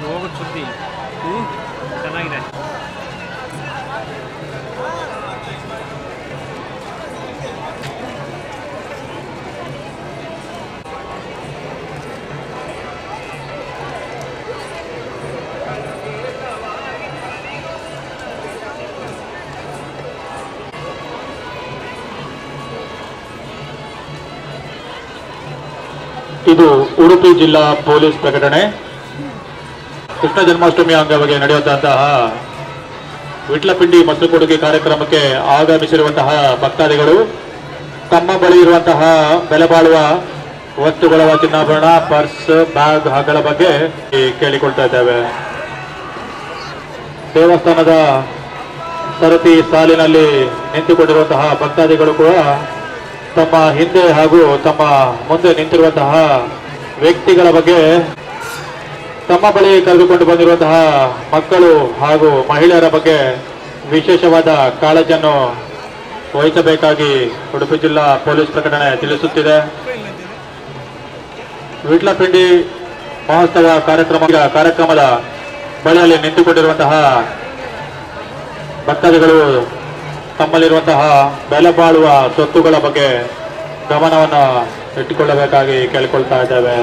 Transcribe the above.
ರೋಗದ ಸುದ್ದಿ ಚೆನ್ನಾಗಿದೆ. ಇದು ಉಡುಪಿ ಜಿಲ್ಲಾ ಪೊಲೀಸ್ ಪ್ರಕಟಣೆ. ಕೃಷ್ಣ ಜನ್ಮಾಷ್ಟಮಿ ಅಂಗವಾಗಿ ನಡೆಯುವಂತಹ ವಿಟ್ಲಪಿಂಡಿ ಮೊಸರು ಕೊಡುಗೆ ಕಾರ್ಯಕ್ರಮಕ್ಕೆ ಆಗಮಿಸಿರುವಂತಹ ಭಕ್ತಾದಿಗಳು ತಮ್ಮ ಬಳಿ ಇರುವಂತಹ ಬೆಲೆ ಬಾಳುವ ವಸ್ತುಗಳ ಚಿನ್ನಾಭರಣ, ಪರ್ಸ್, ಬ್ಯಾಗ್ ಹಾಗಳ ಬಗ್ಗೆ ಕೇಳಿಕೊಳ್ತಾ ಇದ್ದೇವೆ. ದೇವಸ್ಥಾನದ ಸರತಿ ಸಾಲಿನಲ್ಲಿ ನಿಂತುಕೊಂಡಿರುವಂತಹ ಭಕ್ತಾದಿಗಳು ಕೂಡ ತಮ್ಮ ಹಿಂದೆ ಹಾಗೂ ತಮ್ಮ ಮುಂದೆ ನಿಂತಿರುವಂತಹ ವ್ಯಕ್ತಿಗಳ ಬಗ್ಗೆ, ತಮ್ಮ ಬಳಿ ಕರೆದುಕೊಂಡು ಬಂದಿರುವಂತಹ ಮಕ್ಕಳು ಹಾಗೂ ಮಹಿಳೆಯರ ಬಗ್ಗೆ ವಿಶೇಷವಾದ ಕಾಳಜಿಯನ್ನು ವಹಿಸಬೇಕಾಗಿ ಉಡುಪಿ ಜಿಲ್ಲಾ ಪೊಲೀಸ್ ಪ್ರಕಟಣೆ ತಿಳಿಸುತ್ತಿದೆ. ವಿಟ್ಲಪಿಂಡಿ ಮಹೋತ್ಸವ ಕಾರ್ಯಕ್ರಮದ ಬಳಿಯಲ್ಲಿ ನಿಂತುಕೊಂಡಿರುವಂತಹ ಭಕ್ತಾದಿಗಳು ತಮ್ಮಲ್ಲಿರುವಂತಹ ಬೆಲೆ ಬಾಳುವ ಸ್ವತ್ತುಗಳ ಬಗ್ಗೆ ಗಮನವನ್ನು ಇಟ್ಟುಕೊಳ್ಳಬೇಕಾಗಿ ಕೇಳಿಕೊಳ್ತಾ ಇದ್ದೇವೆ.